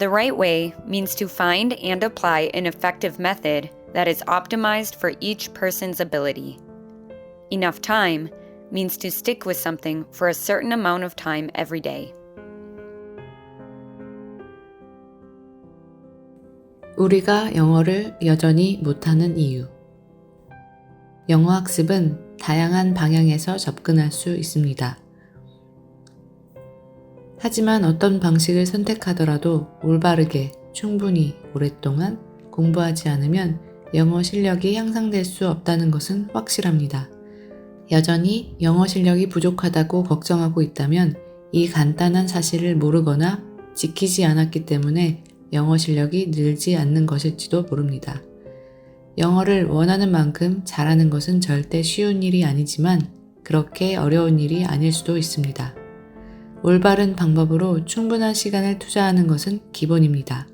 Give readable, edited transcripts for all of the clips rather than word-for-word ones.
The right way means to find and apply an effective method that is optimized for each person's ability. Enough time means to stick with something for a certain amount of time every day. 우리가 영어를 여전히 못하는 이유. 영어 학습은 다양한 방향에서 접근할 수 있습니다. 하지만 어떤 방식을 선택하더라도 올바르게 충분히 오랫동안 공부하지 않으면 영어 실력이 향상될 수 없다는 것은 확실합니다. 여전히 영어 실력이 부족하다고 걱정하고 있다면 이 간단한 사실을 모르거나 지키지 않았기 때문에 영어 실력이 늘지 않는 것일지도 모릅니다. 영어를 원하는 만큼 잘하는 것은 절대 쉬운 일이 아니지만 그렇게 어려운 일이 아닐 수도 있습니다. 올바른 방법으로 충분한 시간을 투자하는 것은 기본입니다.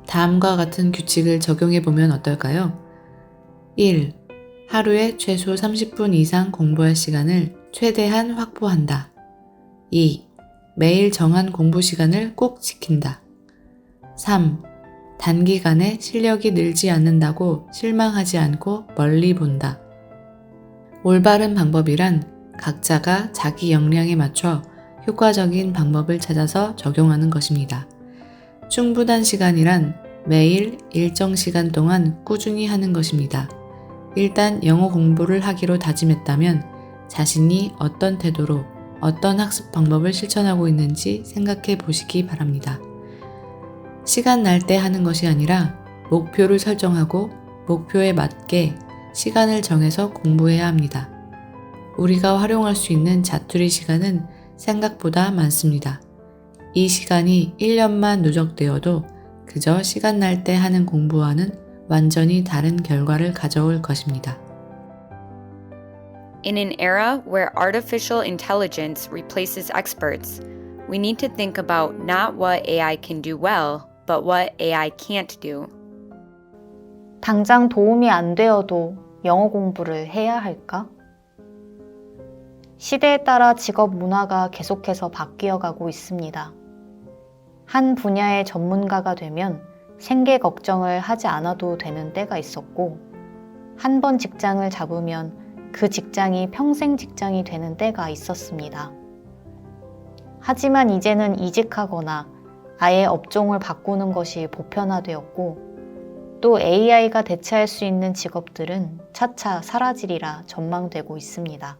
다음과 같은 규칙을 적용해 보면 어떨까요? 1. 하루에 최소 30분 이상 공부할 시간을 최대한 확보한다. 2. 매일 정한 공부 시간을 꼭 지킨다. 3. 단기간에 실력이 늘지 않는다고 실망하지 않고 멀리 본다. 올바른 방법이란 각자가 자기 역량에 맞춰 효과적인 방법을 찾아서 적용하는 것입니다. 충분한 시간이란 매일 일정 시간 동안 꾸준히 하는 것입니다. 일단 영어 공부를 하기로 다짐했다면 자신이 어떤 태도로 어떤 학습 방법을 실천하고 있는지 생각해 보시기 바랍니다. 시간 날 때 하는 것이 아니라 목표를 설정하고 목표에 맞게 시간을 정해서 공부해야 합니다. 우리가 활용할 수 있는 자투리 시간은 생각보다 많습니다. 이 시간이 1년만 누적되어도 그저 시간 날 때 하는 공부와는 완전히 다른 결과를 가져올 것입니다. In an era where artificial intelligence replaces experts, we need to think about not what AI can do well, but what AI can't do. 당장 도움이 안 되어도 영어 공부를 해야 할까? 시대에 따라 직업 문화가 계속해서 바뀌어가고 있습니다. 한 분야의 전문가가 되면 생계 걱정을 하지 않아도 되는 때가 있었고, 한 번 직장을 잡으면 그 직장이 평생 직장이 되는 때가 있었습니다. 하지만 이제는 이직하거나 아예 업종을 바꾸는 것이 보편화되었고, 또 AI가 대체할 수 있는 직업들은 차차 사라지리라 전망되고 있습니다.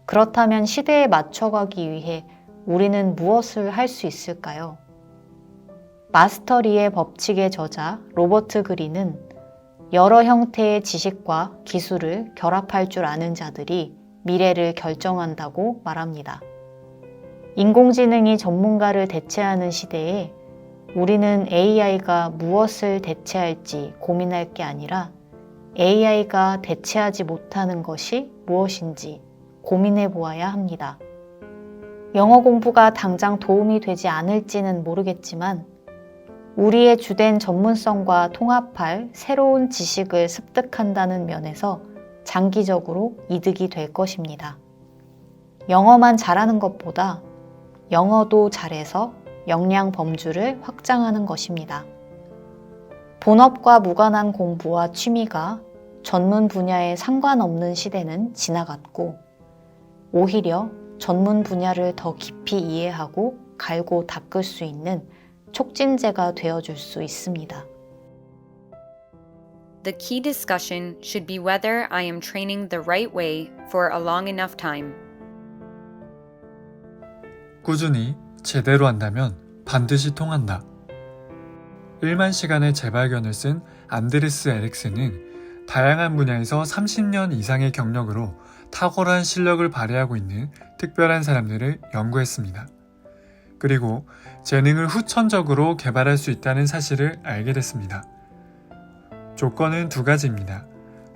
그렇다면 시대에 맞춰가기 위해 우리는 무엇을 할 수 있을까요? 마스터리의 법칙의 저자 로버트 그린은 여러 형태의 지식과 기술을 결합할 줄 아는 자들이 미래를 결정한다고 말합니다. 인공지능이 전문가를 대체하는 시대에 우리는 AI가 무엇을 대체할지 고민할 게 아니라 AI가 대체하지 못하는 것이 무엇인지 고민해 보아야 합니다. 영어 공부가 당장 도움이 되지 않을지는 모르겠지만 우리의 주된 전문성과 통합할 새로운 지식을 습득한다는 면에서 장기적으로 이득이 될 것입니다. 영어만 잘하는 것보다 영어도 잘해서 역량 범주를 확장하는 것입니다. 본업과 무관한 공부와 취미가 전문 분야에 상관없는 시대는 지나갔고, 오히려 전문 분야를 더 깊이 이해하고 갈고 닦을 수 있는 촉진제가 되어줄 수 있습니다. The key discussion should be whether I am training the right way for a long enough time. 꾸준히 제대로 한다면 반드시 통한다. 1만 시간의 재발견을 쓴 안드레스 에릭슨은 다양한 분야에서 30년 이상의 경력으로 탁월한 실력을 발휘하고 있는 특별한 사람들을 연구했습니다. 그리고 재능을 후천적으로 개발할 수 있다는 사실을 알게 됐습니다. 조건은 두 가지입니다.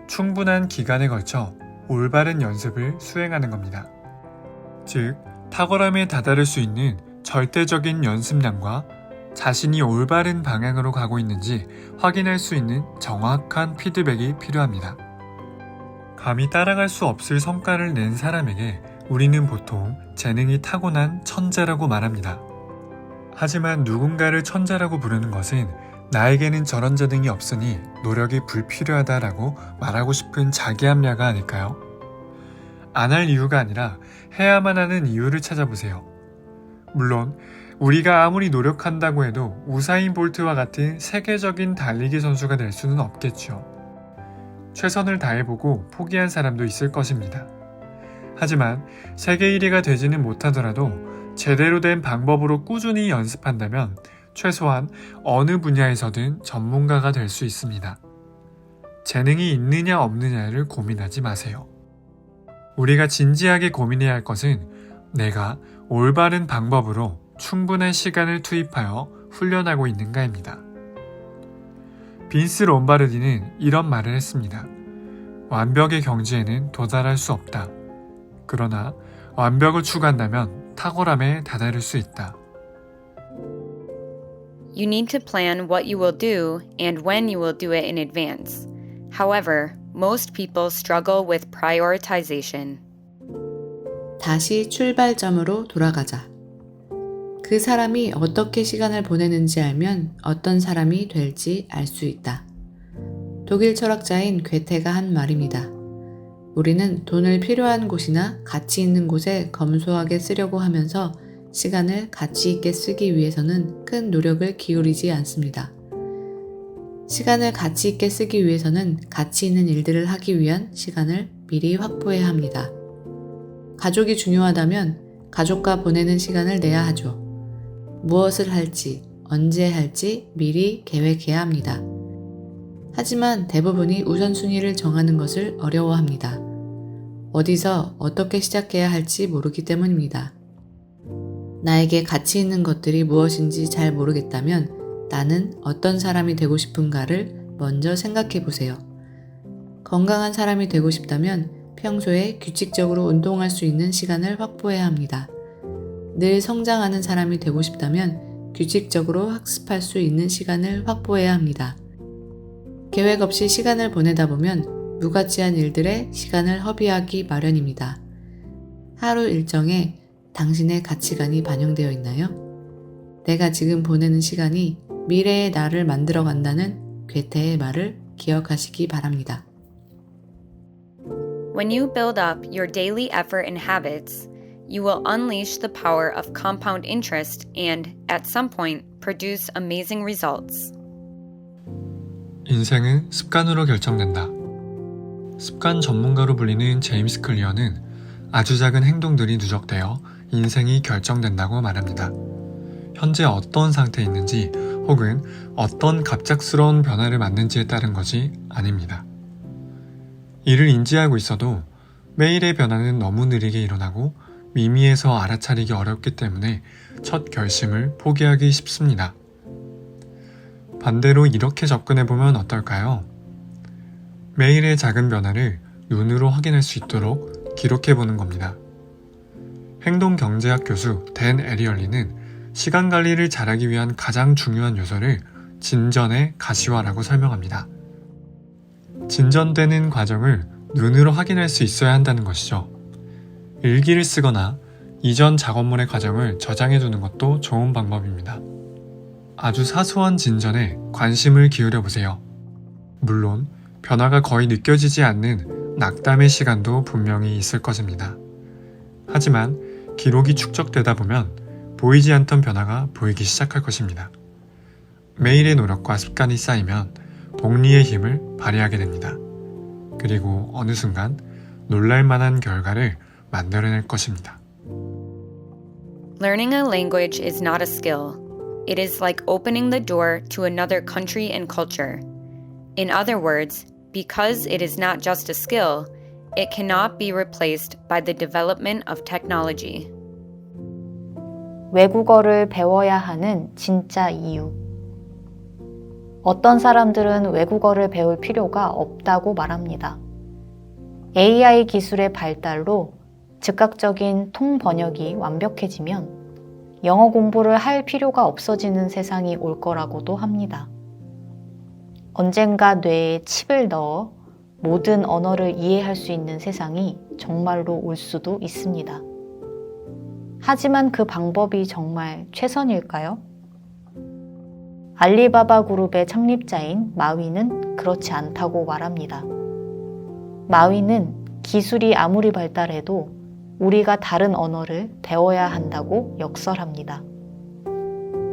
충분한 기간에 걸쳐 올바른 연습을 수행하는 겁니다. 즉, 탁월함에 다다를 수 있는 절대적인 연습량과 자신이 올바른 방향으로 가고 있는지 확인할 수 있는 정확한 피드백이 필요합니다. 감히 따라갈 수 없을 성과를 낸 사람에게 우리는 보통 재능이 타고난 천재라고 말합니다. 하지만 누군가를 천재라고 부르는 것은 나에게는 저런 재능이 없으니 노력이 불필요하다라고 말하고 싶은 자기 합리화가 아닐까요? 안 할 이유가 아니라 해야만 하는 이유를 찾아보세요. 물론 우리가 아무리 노력한다고 해도 우사인 볼트와 같은 세계적인 달리기 선수가 될 수는 없겠죠. 최선을 다해보고 포기한 사람도 있을 것입니다. 하지만 세계 1위가 되지는 못하더라도 제대로 된 방법으로 꾸준히 연습한다면 최소한 어느 분야에서든 전문가가 될 수 있습니다. 재능이 있느냐 없느냐를 고민하지 마세요. 우리가 진지하게 고민해야 할 것은 내가 올바른 방법으로 충분한 시간을 투입하여 훈련하고 있는가입니다. 빈스 롬바르디는 이런 말을 했습니다. 완벽의 경지에는 도달할 수 없다. 그러나 완벽을 추구한다면 탁월함에 다다를 수 있다. You need to plan what you will do and when you will do it in advance. However, most people struggle with prioritization. 다시 출발점으로 돌아가자. 그 사람이 어떻게 시간을 보내는지 알면 어떤 사람이 될지 알 수 있다. 독일 철학자인 괴테가 한 말입니다. 우리는 돈을 필요한 곳이나 가치 있는 곳에 검소하게 쓰려고 하면서 시간을 가치 있게 쓰기 위해서는 큰 노력을 기울이지 않습니다. 시간을 가치 있게 쓰기 위해서는 가치 있는 일들을 하기 위한 시간을 미리 확보해야 합니다. 가족이 중요하다면 가족과 보내는 시간을 내야 하죠. 무엇을 할지, 언제 할지 미리 계획해야 합니다. 하지만 대부분이 우선순위를 정하는 것을 어려워합니다. 어디서 어떻게 시작해야 할지 모르기 때문입니다. 나에게 가치 있는 것들이 무엇인지 잘 모르겠다면 나는 어떤 사람이 되고 싶은가를 먼저 생각해 보세요. 건강한 사람이 되고 싶다면 평소에 규칙적으로 운동할 수 있는 시간을 확보해야 합니다. 늘 성장하는 사람이 되고 싶다면 규칙적으로 학습할 수 있는 시간을 확보해야 합니다. 계획 없이 시간을 보내다 보면 무가치한 일들에 시간을 허비하기 마련입니다. 하루 일정에 당신의 가치관이 반영되어 있나요? 내가 지금 보내는 시간이 미래의 나를 만들어 간다는 괴테의 말을 기억하시기 바랍니다. When you build up your daily effort and habits, you will unleash the power of compound interest and, at some point, produce amazing results. 인생은 습관으로 결정된다. 습관 전문가로 불리는 제임스 클리어는 아주 작은 행동들이 누적되어 인생이 결정된다고 말합니다. 현재 어떤 상태에 있는지 혹은 어떤 갑작스러운 변화를 맞는지에 따른 것이 아닙니다. 이를 인지하고 있어도 매일의 변화는 너무 느리게 일어나고 미미해서 알아차리기 어렵기 때문에 첫 결심을 포기하기 쉽습니다. 반대로 이렇게 접근해보면 어떨까요? 매일의 작은 변화를 눈으로 확인할 수 있도록 기록해보는 겁니다. 행동경제학 교수 댄 에리얼리는 시간관리를 잘하기 위한 가장 중요한 요소를 진전의 가시화라고 설명합니다. 진전되는 과정을 눈으로 확인할 수 있어야 한다는 것이죠. 일기를 쓰거나 이전 작업물의 과정을 저장해두는 것도 좋은 방법입니다. 아주 사소한 진전에 관심을 기울여 보세요. 물론 변화가 거의 느껴지지 않는 낙담의 시간도 분명히 있을 것입니다. 하지만 기록이 축적되다 보면 보이지 않던 변화가 보이기 시작할 것입니다. 매일의 노력과 습관이 쌓이면 복리의 힘을 발휘하게 됩니다. 그리고 어느 순간 놀랄만한 결과를 만들어낼 것입니다. Learning a language is not a skill. It is like opening the door to another country and culture. In other words, because it is not just a skill, it cannot be replaced by the development of technology. 외국어를 배워야 하는 진짜 이유. 어떤 사람들은 외국어를 배울 필요가 없다고 말합니다. AI 기술의 발달로 즉각적인 통번역이 완벽해지면 영어 공부를 할 필요가 없어지는 세상이 올 거라고도 합니다. 언젠가 뇌에 칩을 넣어 모든 언어를 이해할 수 있는 세상이 정말로 올 수도 있습니다. 하지만 그 방법이 정말 최선일까요? 알리바바 그룹의 창립자인 마위는 그렇지 않다고 말합니다. 마위는 기술이 아무리 발달해도 우리가 다른 언어를 배워야 한다고 역설합니다.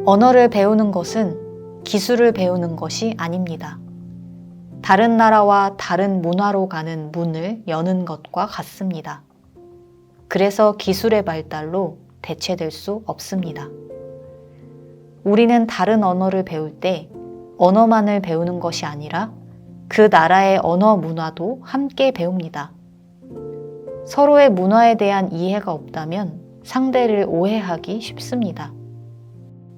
언어를 배우는 것은 기술을 배우는 것이 아닙니다. 다른 나라와 다른 문화로 가는 문을 여는 것과 같습니다. 그래서 기술의 발달로 대체될 수 없습니다. 우리는 다른 언어를 배울 때 언어만을 배우는 것이 아니라 그 나라의 언어 문화도 함께 배웁니다. 서로의 문화에 대한 이해가 없다면 상대를 오해하기 쉽습니다.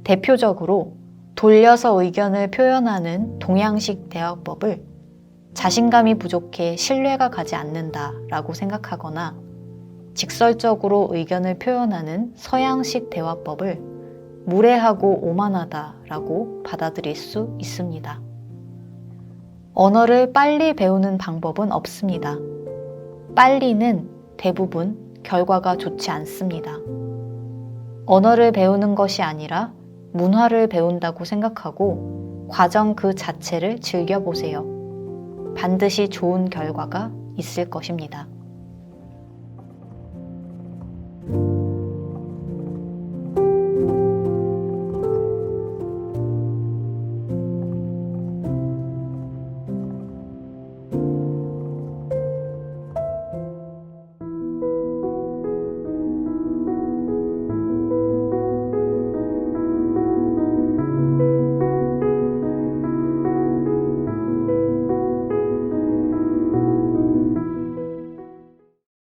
대표적으로 돌려서 의견을 표현하는 동양식 대화법을 자신감이 부족해 신뢰가 가지 않는다라고 생각하거나 직설적으로 의견을 표현하는 서양식 대화법을 무례하고 오만하다라고 받아들일 수 있습니다. 언어를 빨리 배우는 방법은 없습니다. 빨리는 대부분 결과가 좋지 않습니다. 언어를 배우는 것이 아니라 문화를 배운다고 생각하고 과정 그 자체를 즐겨보세요. 반드시 좋은 결과가 있을 것입니다.